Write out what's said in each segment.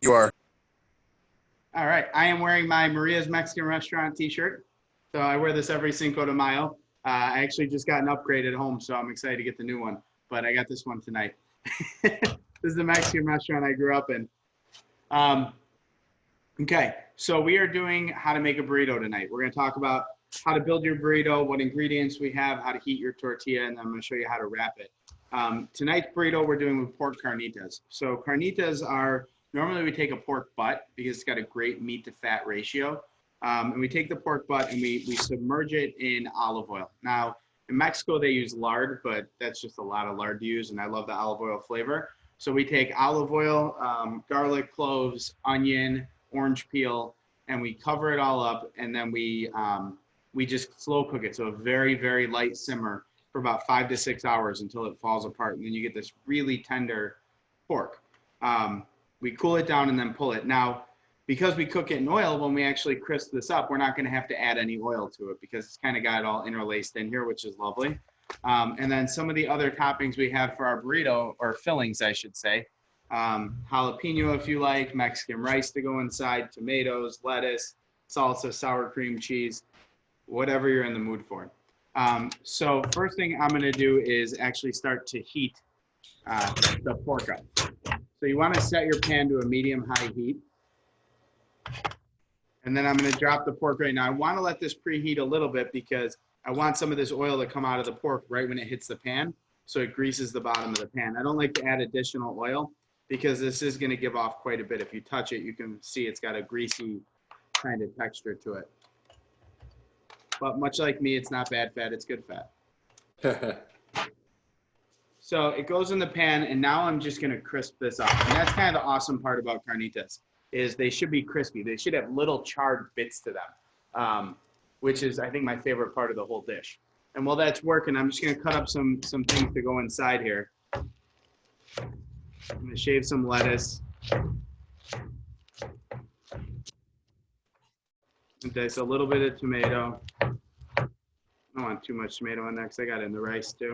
You are. All right, I am wearing my Maria's Mexican Restaurant t-shirt. So I wear this every Cinco de Mayo. I actually just got an upgrade at home, so I'm excited to get the new one. But I got this one tonight. This is the Mexican restaurant I grew up in. Um, okay, so we are doing how to make a burrito tonight. We're going to talk about how to build your burrito, what ingredients we have, how to heat your tortilla, and then I'm going to show you how to wrap it. Tonight's burrito we're doing with pork carnitas. So carnitas are, normally we take a pork butt because it's got a great meat to fat ratio. And we take the pork butt and we submerge it in olive oil. Now, in Mexico, they use lard, but that's just a lot of lard to use, and I love the olive oil flavor. So we take olive oil, garlic, cloves, onion, orange peel, and we cover it all up, and then we just slow cook it. So a very, very light simmer for about 5 to 6 hours until it falls apart, and then you get this really tender pork. We cool it down and then pull it. Now, because we cook it in oil, when we actually crisp this up, we're not going to have to add any oil to it because it's kind of got it all interlaced in here, which is lovely. And then some of the other toppings we have for our burrito, or fillings, I should say, jalapeno if you like, Mexican rice to go inside, tomatoes, lettuce, salsa, sour cream, cheese, whatever you're in the mood for. So first thing I'm going to do is actually start to heat the pork up. So you want to set your pan to a medium-high heat. And then I'm going to drop the pork right now. I want to let this preheat a little bit because I want some of this oil to come out of the pork right when it hits the pan, so it greases the bottom of the pan. I don't like to add additional oil because this is going to give off quite a bit. If you touch it, you can see it's got a greasy kind of texture to it. But much like me, it's not bad fat, it's good fat. So it goes in the pan, and now I'm just going to crisp this up. And that's kind of the awesome part about carnitas, is they should be crispy. They should have little charred bits to them, which is, I think, my favorite part of the whole dish. And while that's working, I'm just going to cut up some things to go inside here. I'm going to shave some lettuce. And dice a little bit of tomato. I don't want too much tomato in there because I got it in the rice too.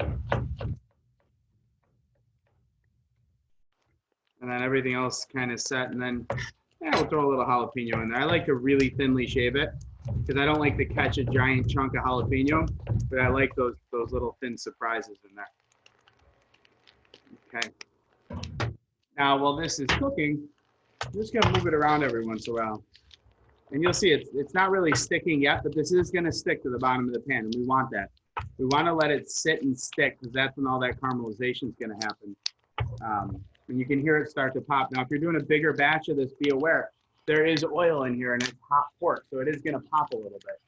And then everything else kind of set, and then we'll throw a little jalapeno in there. I like to really thinly shave it because I don't like to catch a giant chunk of jalapeno, but I like those little thin surprises in there. Okay. Now, while this is cooking, I'm just going to move it around every once in a while. And you'll see it's not really sticking yet, but this is going to stick to the bottom of the pan, and we want that. We want to let it sit and stick because that's when all that caramelization is going to happen. And you can hear it start to pop. Now, if you're doing a bigger batch of this, be aware, there is oil in here and it's hot pork, so it is going to pop a little bit.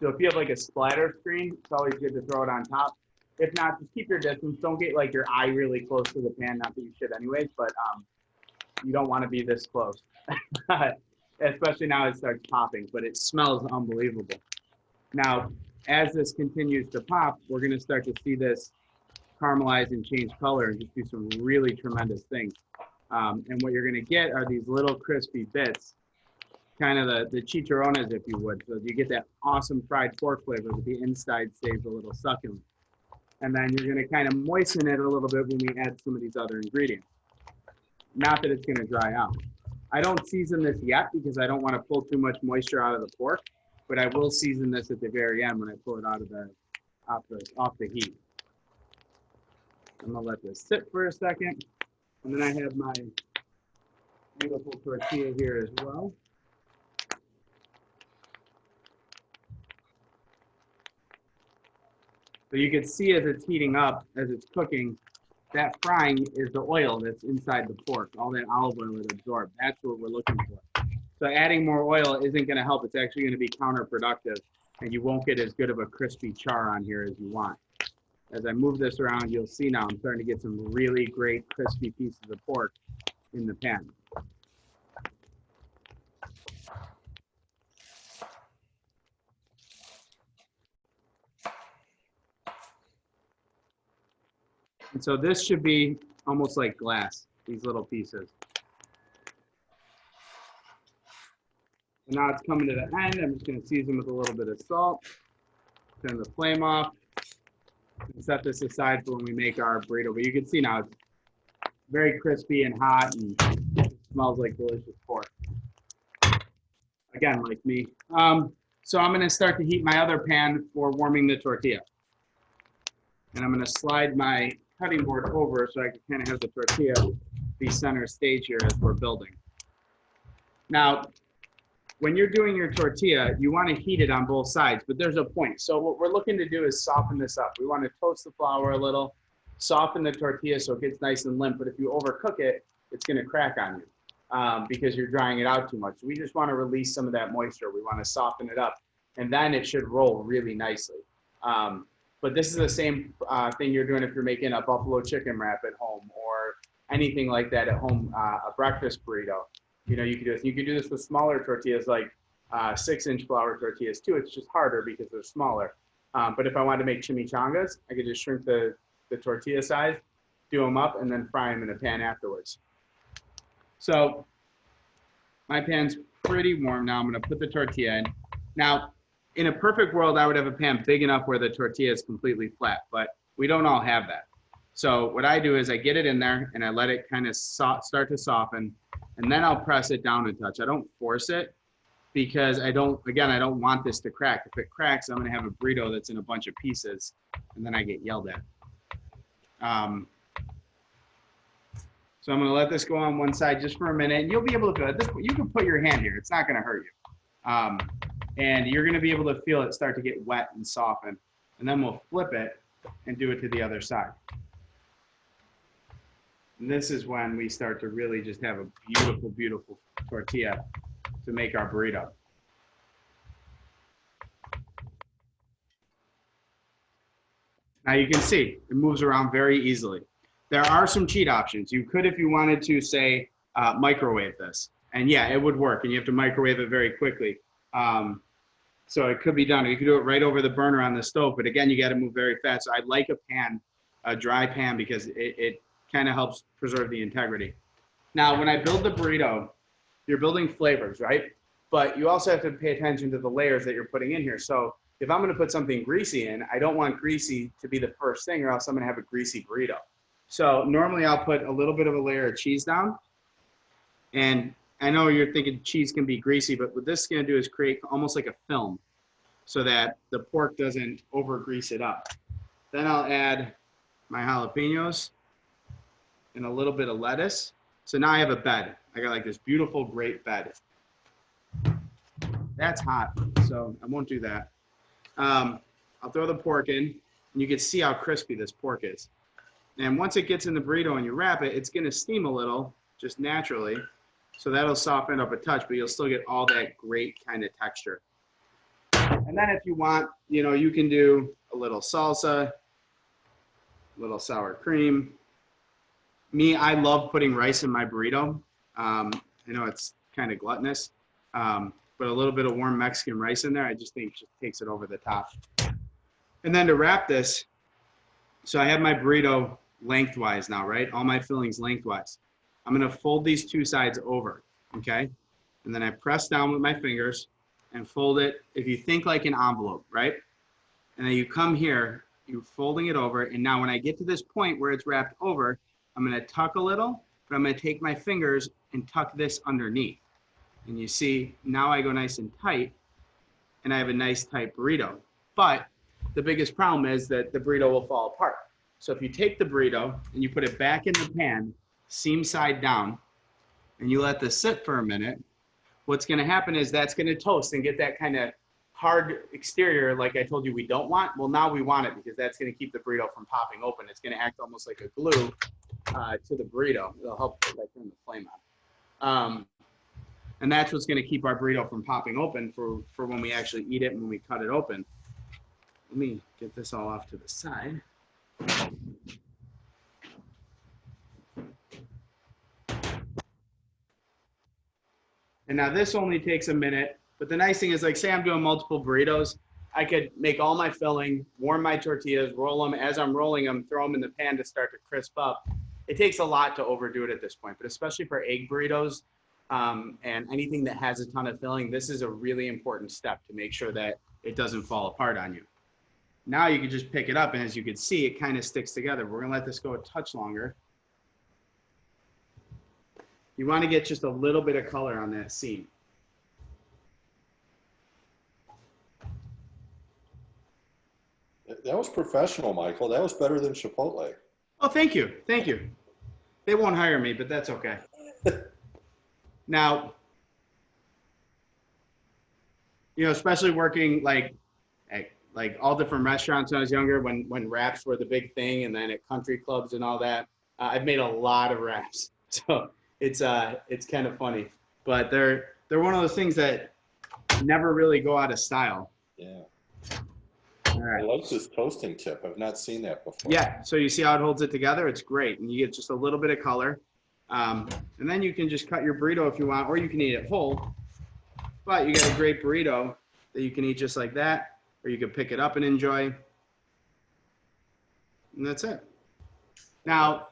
So if you have like a splatter screen, it's always good to throw it on top. If not, just keep your distance. Don't get like your eye really close to the pan, not that you should anyways, but you don't want to be this close. Especially now it starts popping, but it smells unbelievable. Now, as this continues to pop, we're going to start to see this caramelize and change color and just do some really tremendous things. And what you're going to get are these little crispy bits, kind of the chicharrones, if you would. So you get that awesome fried pork flavor, but the inside stays a little succulent. And then you're going to kind of moisten it a little bit when we add some of these other ingredients. Not that it's going to dry out. I don't season this yet because I don't want to pull too much moisture out of the pork, but I will season this at the very end when I pull it out of off the heat. I'm gonna let this sit for a second, and then I have my beautiful tortilla here as well. So you can see as it's heating up, as it's cooking, that frying is the oil that's inside the pork, all that olive oil it absorbed. That's what we're looking for. So adding more oil isn't going to help. It's actually going to be counterproductive, and you won't get as good of a crispy char on here as you want. As I move this around, you'll see now I'm starting to get some really great crispy pieces of pork in the pan. And so this should be almost like glass, these little pieces. And now it's coming to the end. I'm just going to season with a little bit of salt. Turn the flame off. And set this aside for when we make our burrito. But you can see now it's very crispy and hot and smells like delicious pork. Again, like me. So I'm gonna start to heat my other pan for warming the tortilla. And I'm gonna slide my cutting board over so I can kind of have the tortilla be center stage here as we're building. Now, when you're doing your tortilla, you want to heat it on both sides, but there's a point. So what we're looking to do is soften this up. We want to toast the flour a little, soften the tortilla so it gets nice and limp, but if you overcook it, it's going to crack on you because you're drying it out too much. We just want to release some of that moisture. We want to soften it up, and then it should roll really nicely. But this is the same thing you're doing if you're making a buffalo chicken wrap at home or anything like that at home, a breakfast burrito. You know, you can do this with smaller tortillas like 6-inch flour tortillas too. It's just harder because they're smaller. But if I wanted to make chimichangas, I could just shrink the tortilla size, do them up, and then fry them in a pan afterwards. So my pan's pretty warm now. I'm gonna put the tortilla in. Now, in a perfect world, I would have a pan big enough where the tortilla is completely flat, but we don't all have that. So what I do is I get it in there and I let it kind of start to soften, and then I'll press it down a touch. I don't force it because I don't want this to crack. If it cracks, I'm gonna have a burrito that's in a bunch of pieces and then I get yelled at. So I'm gonna let this go on one side just for a minute, and you'll be able to, at this point, you can put your hand here. It's not gonna hurt you. And you're gonna be able to feel it start to get wet and soften. And then we'll flip it and do it to the other side. And this is when we start to really just have a beautiful, beautiful tortilla to make our burrito. Now you can see it moves around very easily. There are some cheat options. You could, if you wanted to, say, microwave this. And yeah, it would work, and you have to microwave it very quickly. So it could be done. You could do it right over the burner on the stove, but again, you got to move very fast. So I like a pan, a dry pan, because it kind of helps preserve the integrity. Now, when I build the burrito, you're building flavors, right? But you also have to pay attention to the layers that you're putting in here. So if I'm going to put something greasy in, I don't want greasy to be the first thing, or else I'm going to have a greasy burrito. So normally I'll put a little bit of a layer of cheese down. And I know you're thinking cheese can be greasy, but what this is going to do is create almost like a film so that the pork doesn't over grease it up. Then I'll add my jalapenos and a little bit of lettuce. So now I have a bed. I got like this beautiful, great bed. That's hot, so I won't do that. I'll throw the pork in, and you can see how crispy this pork is. And once it gets in the burrito and you wrap it, it's gonna steam a little, just naturally. So that'll soften up a touch, but you'll still get all that great kind of texture. And then if you want, you know, you can do a little salsa, a little sour cream. Me, I love putting rice in my burrito. I know it's kind of gluttonous, but a little bit of warm Mexican rice in there, I just think just takes it over the top. And then to wrap this, so I have my burrito lengthwise now, right? All my fillings lengthwise. I'm gonna fold these two sides over, okay? And then I press down with my fingers and fold it, if you think like an envelope, right? And then you come here, you're folding it over, and now when I get to this point where it's wrapped over, I'm gonna tuck a little, but I'm gonna take my fingers and tuck this underneath. And you see, now I go nice and tight, and I have a nice tight burrito. But the biggest problem is that the burrito will fall apart. So if you take the burrito and you put it back in the pan, seam side down, and you let this sit for a minute, what's gonna happen is that's gonna toast and get that kind of hard exterior like I told you we don't want. Well, now we want it because that's gonna keep the burrito from popping open. It's gonna act almost like a glue to the burrito. It'll help if I turn the flame on. And that's what's gonna keep our burrito from popping open for when we actually eat it and when we cut it open. Let me get this all off to the side. And now this only takes a minute, but the nice thing is, like, say I'm doing multiple burritos, I could make all my filling, warm my tortillas, roll them. As I'm rolling them, throw them in the pan to start to crisp up. It takes a lot to overdo it at this point, but especially for egg burritos and anything that has a ton of filling, this is a really important step to make sure that it doesn't fall apart on you. Now you can just pick it up, and as you can see, it kind of sticks together. We're gonna let this go a touch longer. You want to get just a little bit of color on that seam. That was professional, Michael. That was better than Chipotle. Oh, thank you. Thank you. They won't hire me, but that's okay. Now, you know, especially working like all different restaurants when I was younger, when wraps were the big thing, and then at country clubs and all that, I've made a lot of wraps. So it's kind of funny, but they're one of those things that never really go out of style. Yeah. All right. I like this toasting tip. I've not seen that before. Yeah. So you see how it holds it together? It's great, and you get just a little bit of color, and then you can just cut your burrito if you want, or you can eat it whole. But you get a great burrito that you can eat just like that, or you can pick it up and enjoy. And that's it. Now,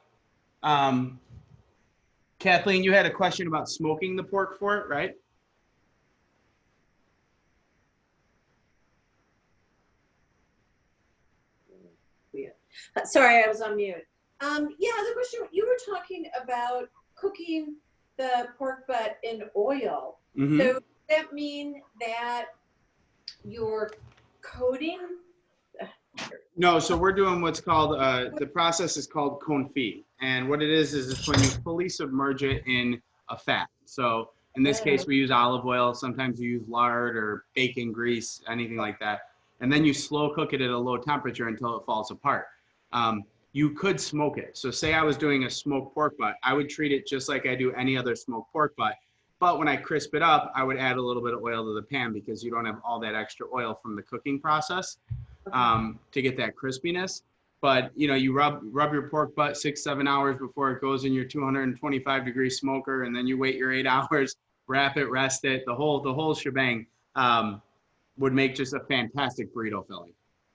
Kathleen, you had a question about smoking the pork for it, right? Yeah. Sorry, I was on mute. Yeah, the question, you were talking about cooking the pork butt in oil. Mm-hmm. So does that mean that you're coating? No, so we're doing what's called, the process is called confit. And what it is it's when you fully submerge it in a fat. So in this case, we use olive oil. Sometimes you use lard or bacon grease, anything like that. And then you slow cook it at a low temperature until it falls apart. You could smoke it. So say I was doing a smoked pork butt, I would treat it just like I do any other smoked pork butt. But when I crisp it up, I would add a little bit of oil to the pan because you don't have all that extra oil from the cooking process to get that crispiness. But you know, you rub your pork butt 6-7 hours before it goes in your 225-degree smoker, and then you wait your 8 hours, wrap it, rest it, the whole shebang would make just a fantastic burrito filling.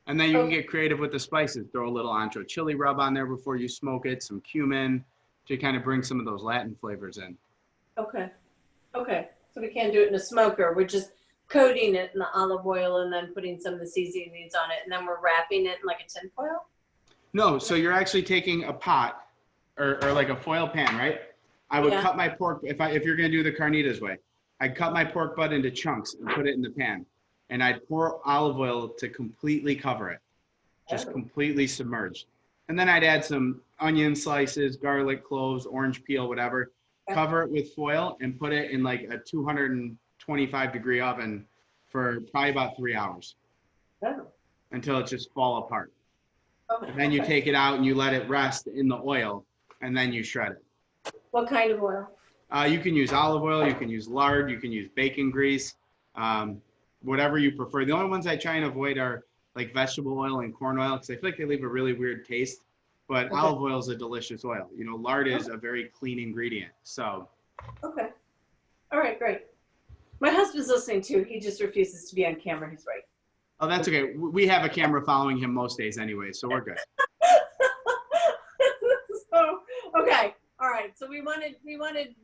And then you can get creative with the spices. Throw a little ancho chili rub on there before you smoke it, some cumin to kind of bring some of those Latin flavors in. Okay. Okay. So we can't do it in a smoker. We're just coating it in the olive oil and then putting some of the seasonings on it. And then we're wrapping it in like a tin foil? No, so you're actually taking a pot or like a foil pan, right? I would cut my pork, if you're going to do the carnitas way, I'd cut my pork butt into chunks and put it in the pan. And I'd pour olive oil to completely cover it, just completely submerged. And then I'd add some onion slices, garlic cloves, orange peel, whatever. Cover it with foil and put it in like a 225-degree oven for probably about 3 hours until it just fall apart. And then you take it out and you let it rest in the oil, and then you shred it. What kind of oil? You can use olive oil, you can use lard, you can use bacon grease. Whatever you prefer. The only ones I try and avoid are like vegetable oil and corn oil because I feel like they leave a really weird taste. But olive oil is a delicious oil. You know, lard is a very clean ingredient. So. Okay. All right, great. My husband's listening too. He just refuses to be on camera. He's right. Oh, that's okay. We have a camera following him most days anyway, so we're good. So, okay. All right. So we wanted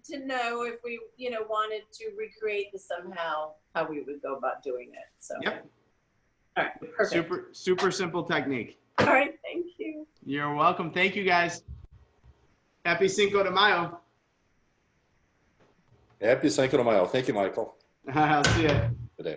to know if we, wanted to recreate this somehow, how we would go about doing it. So. Yep. All right. Perfect. Super simple technique. All right. Thank you. You're welcome. Thank you, guys. Happy Cinco de Mayo. Happy Cinco de Mayo. Thank you, Michael. I'll see you. Good day.